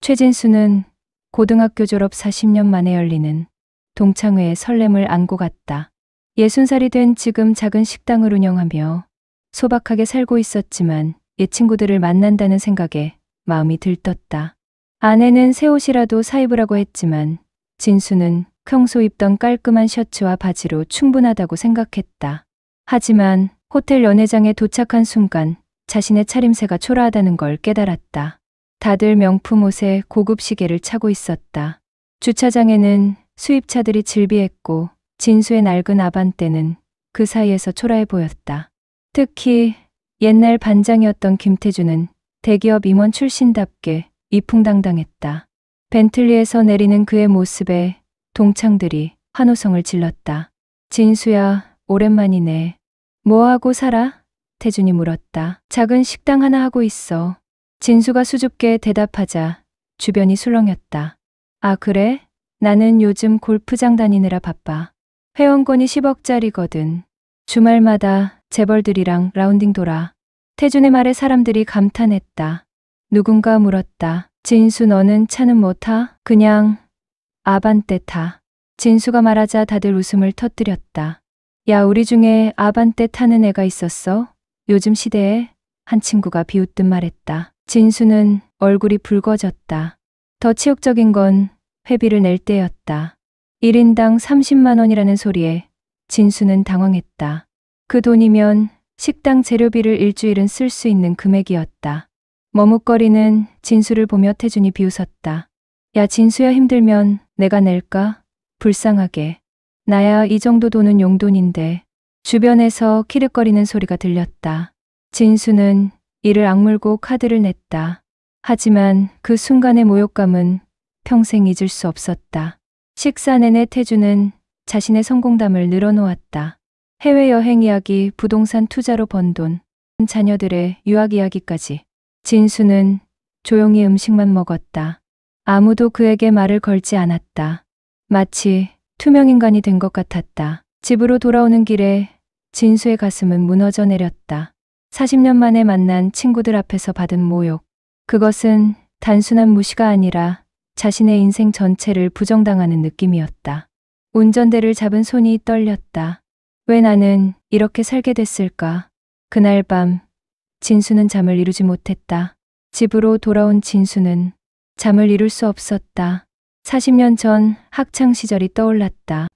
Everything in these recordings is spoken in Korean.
최진수는 고등학교 졸업 40년 만에 열리는 동창회의 설렘을 안고 갔다. 60살이 된 지금 작은 식당을 운영하며 소박하게 살고 있었지만 옛 친구들을 만난다는 생각에 마음이 들떴다. 아내는 새 옷이라도 사입으라고 했지만 진수는 평소 입던 깔끔한 셔츠와 바지로 충분하다고 생각했다. 하지만 호텔 연회장에 도착한 순간 자신의 차림새가 초라하다는 걸 깨달았다. 다들 명품 옷에 고급 시계를 차고 있었다. 주차장에는 수입차들이 질비했고 진수의 낡은 아반떼는 그 사이에서 초라해 보였다. 특히 옛날 반장이었던 김태주는 대기업 임원 출신답게 위풍당당했다. 벤틀리에서 내리는 그의 모습에 동창들이 환호성을 질렀다. 진수야, 오랜만이네. 뭐하고 살아? 태준이 물었다. 작은 식당 하나 하고 있어. 진수가 수줍게 대답하자 주변이 술렁였다. 아, 그래? 나는 요즘 골프장 다니느라 바빠. 회원권이 10억짜리거든. 주말마다 재벌들이랑 라운딩 돌아. 태준의 말에 사람들이 감탄했다. 누군가 물었다. 진수, 너는 차는 뭐 타? 그냥 아반떼 타. 진수가 말하자 다들 웃음을 터뜨렸다. 야, 우리 중에 아반떼 타는 애가 있었어? 요즘 시대에? 한 친구가 비웃듯 말했다. 진수는 얼굴이 붉어졌다. 더 치욕적인 건 회비를 낼 때였다. 1인당 30만 원이라는 소리에 진수는 당황했다. 그 돈이면 식당 재료비를 일주일은 쓸 수 있는 금액이었다. 머뭇거리는 진수를 보며 태준이 비웃었다. 야, 진수야, 힘들면 내가 낼까? 불쌍하게. 나야 이 정도 돈은 용돈인데. 주변에서 키득거리는 소리가 들렸다. 진수는 이를 악물고 카드를 냈다. 하지만 그 순간의 모욕감은 평생 잊을 수 없었다. 식사 내내 태주는 자신의 성공담을 늘어놓았다. 해외여행 이야기, 부동산 투자로 번 돈, 자녀들의 유학 이야기까지. 진수는 조용히 음식만 먹었다. 아무도 그에게 말을 걸지 않았다. 마치 투명인간이 된 것 같았다. 집으로 돌아오는 길에 진수의 가슴은 무너져 내렸다. 40년 만에 만난 친구들 앞에서 받은 모욕. 그것은 단순한 무시가 아니라 자신의 인생 전체를 부정당하는 느낌이었다. 운전대를 잡은 손이 떨렸다. 왜 나는 이렇게 살게 됐을까? 그날 밤 진수는 잠을 이루지 못했다. 집으로 돌아온 진수는 잠을 이룰 수 없었다. 40년 전 학창 시절이 떠올랐다.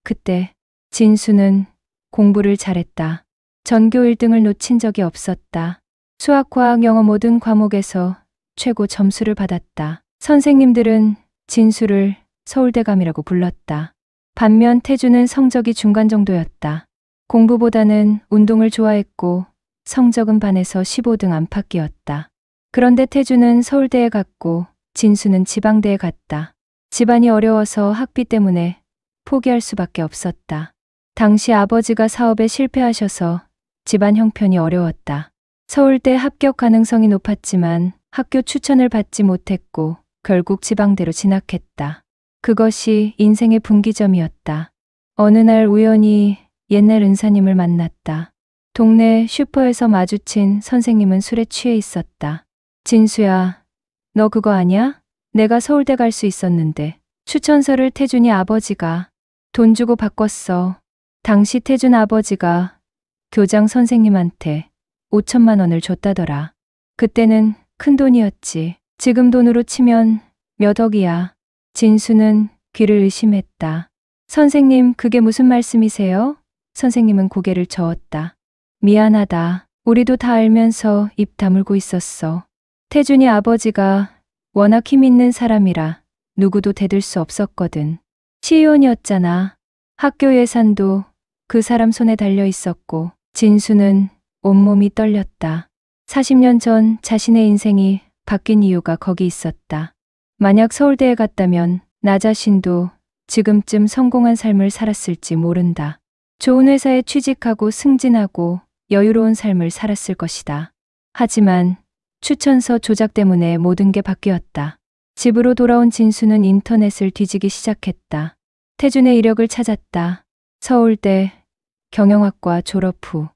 그때 진수는 공부를 잘했다. 전교 1등을 놓친 적이 없었다. 수학, 과학, 영어 모든 과목에서 최고 점수를 받았다. 선생님들은 진수를 서울대감이라고 불렀다. 반면 태주는 성적이 중간 정도였다. 공부보다는 운동을 좋아했고 성적은 반에서 15등 안팎이었다. 그런데 태주는 서울대에 갔고 진수는 지방대에 갔다. 집안이 어려워서 학비 때문에 포기할 수밖에 없었다. 당시 아버지가 사업에 실패하셔서 집안 형편이 어려웠다. 서울대 합격 가능성이 높았지만 학교 추천을 받지 못했고 결국 지방대로 진학했다. 그것이 인생의 분기점이었다. 어느 날 우연히 옛날 은사님을 만났다. 동네 슈퍼에서 마주친 선생님은 술에 취해 있었다. 진수야, 너 그거 아냐? 내가 서울대 갈 수 있었는데 추천서를 태준이 아버지가 돈 주고 바꿨어. 당시 태준 아버지가 교장 선생님한테 5천만 원을 줬다더라. 그때는 큰 돈이었지. 지금 돈으로 치면 몇 억이야. 진수는 귀를 의심했다. 선생님, 그게 무슨 말씀이세요? 선생님은 고개를 저었다. 미안하다. 우리도 다 알면서 입 다물고 있었어. 태준이 아버지가 워낙 힘 있는 사람이라 누구도 대들 수 없었거든. 시의원이었잖아. 학교 예산도 그 사람 손에 달려 있었고. 진수는 온몸이 떨렸다. 40년 전 자신의 인생이 바뀐 이유가 거기 있었다. 만약 서울대에 갔다면 나 자신도 지금쯤 성공한 삶을 살았을지 모른다. 좋은 회사에 취직하고 승진하고 여유로운 삶을 살았을 것이다. 하지만 추천서 조작 때문에 모든 게 바뀌었다. 집으로 돌아온 진수는 인터넷을 뒤지기 시작했다. 태준의 이력을 찾았다. 서울대 경영학과 졸업 후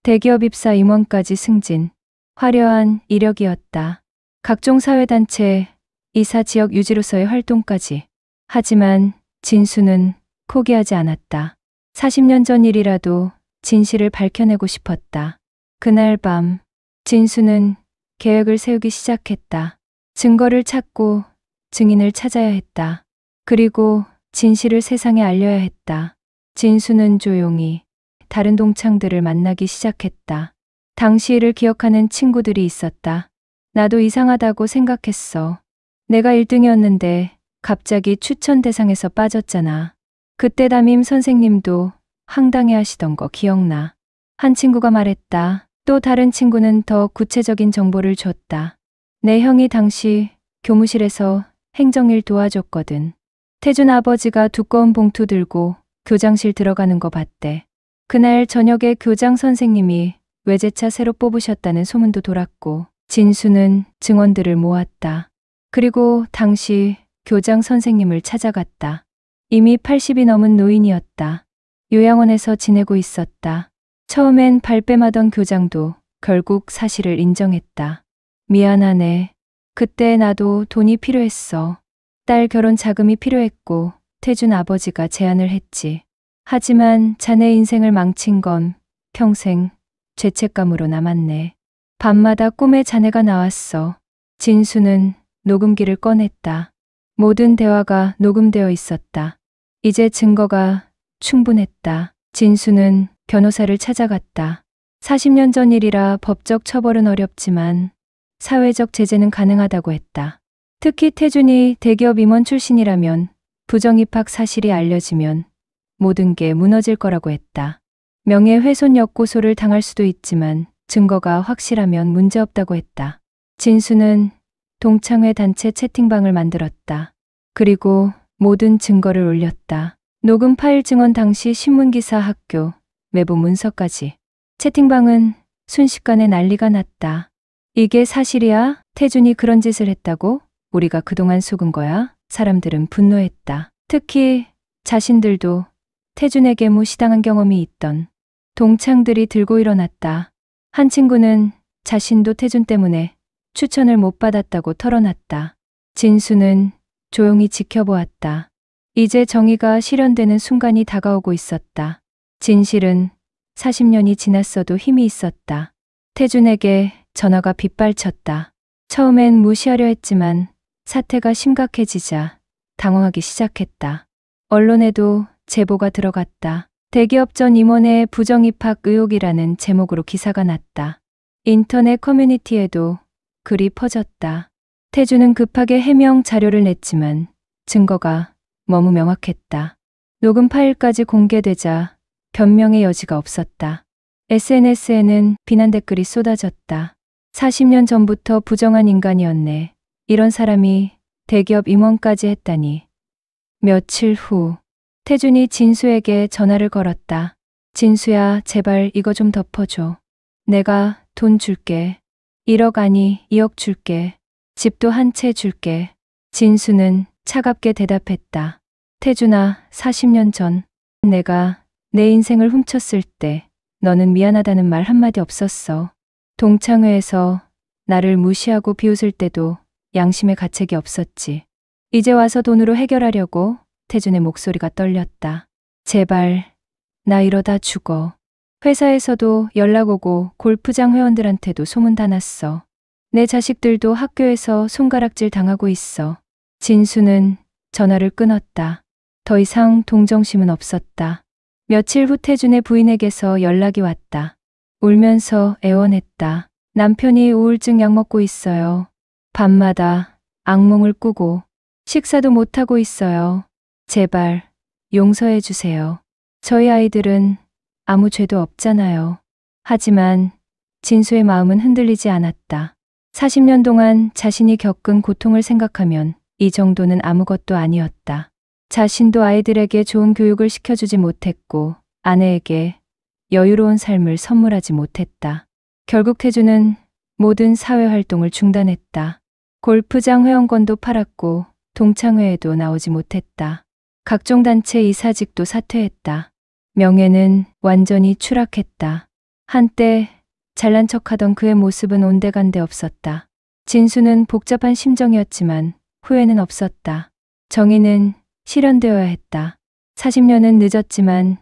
대기업 입사 임원까지 승진. 화려한 이력이었다. 각종 사회단체, 이사 지역 유지로서의 활동까지. 하지만 진수는 포기하지 않았다. 40년 전 일이라도 진실을 밝혀내고 싶었다. 그날 밤 진수는 계획을 세우기 시작했다. 증거를 찾고 증인을 찾아야 했다. 그리고 진실을 세상에 알려야 했다. 진수는 조용히 다른 동창들을 만나기 시작했다. 당시 일을 기억하는 친구들이 있었다. 나도 이상하다고 생각했어. 내가 1등이었는데 갑자기 추천 대상에서 빠졌잖아. 그때 담임 선생님도 황당해 하시던 거 기억나. 한 친구가 말했다. 또 다른 친구는 더 구체적인 정보를 줬다. 내 형이 당시 교무실에서 행정일 도와줬거든. 태준 아버지가 두꺼운 봉투 들고 교장실 들어가는 거 봤대. 그날 저녁에 교장 선생님이 외제차 새로 뽑으셨다는 소문도 돌았고 진수는 증언들을 모았다. 그리고 당시 교장 선생님을 찾아갔다. 이미 80이 넘은 노인이었다. 요양원에서 지내고 있었다. 처음엔 발뺌하던 교장도 결국 사실을 인정했다. 미안하네. 그때 나도 돈이 필요했어. 딸 결혼 자금이 필요했고 태준 아버지가 제안을 했지. 하지만 자네 인생을 망친 건 평생 죄책감으로 남았네. 밤마다 꿈에 자네가 나왔어. 진수는 녹음기를 꺼냈다. 모든 대화가 녹음되어 있었다. 이제 증거가 충분했다. 진수는 변호사를 찾아갔다. 40년 전 일이라 법적 처벌은 어렵지만 사회적 제재는 가능하다고 했다. 특히 태준이 대기업 임원 출신이라면 부정입학 사실이 알려지면 모든 게 무너질 거라고 했다. 명예훼손 역고소를 당할 수도 있지만 증거가 확실하면 문제없다고 했다. 진수는 동창회 단체 채팅방을 만들었다. 그리고 모든 증거를 올렸다. 녹음 파일 증언 당시 신문기사 학교, 매부 문서까지. 채팅방은 순식간에 난리가 났다. 이게 사실이야? 태준이 그런 짓을 했다고? 우리가 그동안 속은 거야? 사람들은 분노했다. 특히 자신들도 태준에게 무시당한 경험이 있던 동창들이 들고 일어났다. 한 친구는 자신도 태준 때문에 추천을 못 받았다고 털어놨다. 진수는 조용히 지켜보았다. 이제 정의가 실현되는 순간이 다가오고 있었다. 진실은 40년이 지났어도 힘이 있었다. 태준에게 전화가 빗발쳤다. 처음엔 무시하려 했지만 사태가 심각해지자 당황하기 시작했다. 언론에도 제보가 들어갔다. 대기업 전 임원의 부정입학 의혹이라는 제목으로 기사가 났다. 인터넷 커뮤니티에도 글이 퍼졌다. 태준은 급하게 해명 자료를 냈지만 증거가 너무 명확했다. 녹음 파일까지 공개되자 변명의 여지가 없었다. SNS에는 비난 댓글이 쏟아졌다. 40년 전부터 부정한 인간이었네. 이런 사람이 대기업 임원까지 했다니. 며칠 후 태준이 진수에게 전화를 걸었다. 진수야, 제발 이거 좀 덮어줘. 내가 돈 줄게. 1억 아니 2억 줄게. 집도 한 채 줄게. 진수는 차갑게 대답했다. 태준아, 40년 전 내가 내 인생을 훔쳤을 때 너는 미안하다는 말 한마디 없었어. 동창회에서 나를 무시하고 비웃을 때도 양심의 가책이 없었지. 이제 와서 돈으로 해결하려고. 태준의 목소리가 떨렸다. 제발, 나 이러다 죽어. 회사에서도 연락 오고 골프장 회원들한테도 소문 다 났어. 내 자식들도 학교에서 손가락질 당하고 있어. 진수는 전화를 끊었다. 더 이상 동정심은 없었다. 며칠 후 태준의 부인에게서 연락이 왔다. 울면서 애원했다. 남편이 우울증 약 먹고 있어요. 밤마다 악몽을 꾸고 식사도 못하고 있어요. 제발 용서해 주세요. 저희 아이들은 아무 죄도 없잖아요. 하지만 진수의 마음은 흔들리지 않았다. 40년 동안 자신이 겪은 고통을 생각하면 이 정도는 아무것도 아니었다. 자신도 아이들에게 좋은 교육을 시켜주지 못했고 아내에게 여유로운 삶을 선물하지 못했다. 결국 태준은 모든 사회활동을 중단했다. 골프장 회원권도 팔았고 동창회에도 나오지 못했다. 각종 단체 이사직도 사퇴했다. 명예는 완전히 추락했다. 한때 잘난 척하던 그의 모습은 온데간데 없었다. 진수는 복잡한 심정이었지만 후회는 없었다. 정의는 실현되어야 했다. 40년은 늦었지만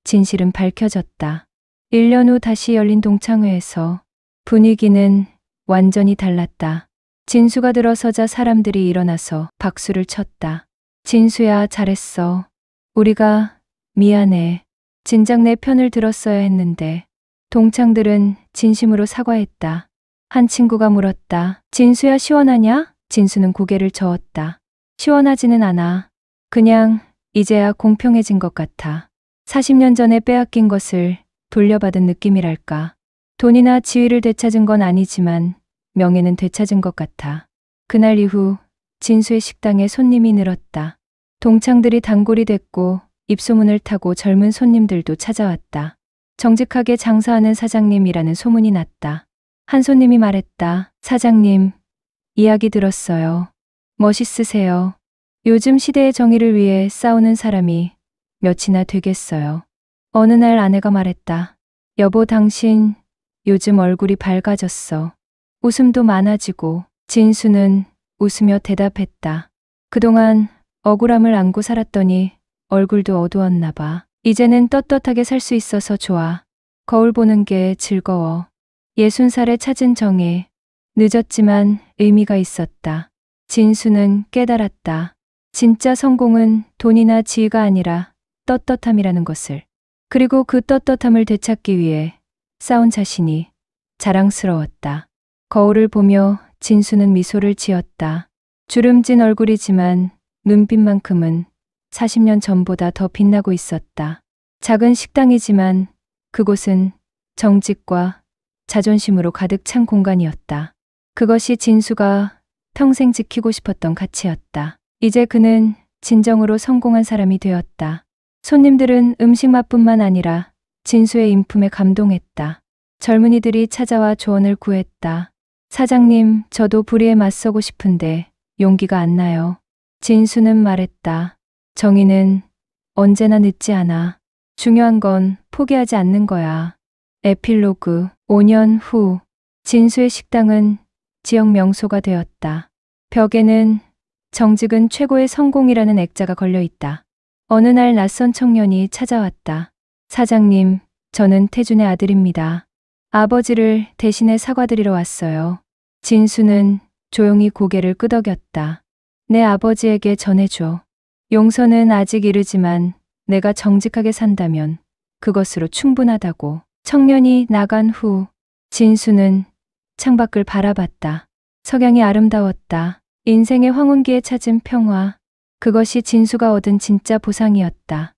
진실은 밝혀졌다. 1년 후 다시 열린 동창회에서 분위기는 완전히 달랐다. 진수가 들어서자 사람들이 일어나서 박수를 쳤다. 진수야, 잘했어. 우리가 미안해. 진작 내 편을 들었어야 했는데. 동창들은 진심으로 사과했다. 한 친구가 물었다. 진수야, 시원하냐? 진수는 고개를 저었다. 시원하지는 않아. 그냥 이제야 공평해진 것 같아. 40년 전에 빼앗긴 것을 돌려받은 느낌이랄까. 돈이나 지위를 되찾은 건 아니지만 명예는 되찾은 것 같아. 그날 이후 진수의 식당에 손님이 늘었다. 동창들이 단골이 됐고 입소문을 타고 젊은 손님들도 찾아왔다. 정직하게 장사하는 사장님이라는 소문이 났다. 한 손님이 말했다. 사장님, 이야기 들었어요. 멋있으세요. 요즘 시대의 정의를 위해 싸우는 사람이 몇이나 되겠어요. 어느 날 아내가 말했다. 여보, 당신 요즘 얼굴이 밝아졌어. 웃음도 많아지고. 진수는 웃으며 대답했다. 그동안 억울함을 안고 살았더니 얼굴도 어두웠나 봐. 이제는 떳떳하게 살 수 있어서 좋아. 거울 보는 게 즐거워. 60살에 찾은 정에 늦었지만 의미가 있었다. 진수는 깨달았다. 진짜 성공은 돈이나 지위가 아니라 떳떳함이라는 것을. 그리고 그 떳떳함을 되찾기 위해 싸운 자신이 자랑스러웠다. 거울을 보며 진수는 미소를 지었다. 주름진 얼굴이지만 눈빛만큼은 40년 전보다 더 빛나고 있었다. 작은 식당이지만 그곳은 정직과 자존심으로 가득 찬 공간이었다. 그것이 진수가 평생 지키고 싶었던 가치였다. 이제 그는 진정으로 성공한 사람이 되었다. 손님들은 음식 맛뿐만 아니라 진수의 인품에 감동했다. 젊은이들이 찾아와 조언을 구했다. 사장님, 저도 불의에 맞서고 싶은데 용기가 안 나요. 진수는 말했다. 정의는 언제나 늦지 않아. 중요한 건 포기하지 않는 거야. 에필로그. 5년 후 진수의 식당은 지역 명소가 되었다. 벽에는 정직은 최고의 성공이라는 액자가 걸려 있다. 어느 날 낯선 청년이 찾아왔다. 사장님, 저는 태준의 아들입니다. 아버지를 대신해 사과드리러 왔어요. 진수는 조용히 고개를 끄덕였다. 내 아버지에게 전해줘. 용서는 아직 이르지만 내가 정직하게 산다면 그것으로 충분하다고. 청년이 나간 후 진수는 창밖을 바라봤다. 석양이 아름다웠다. 인생의 황혼기에 찾은 평화. 그것이 진수가 얻은 진짜 보상이었다.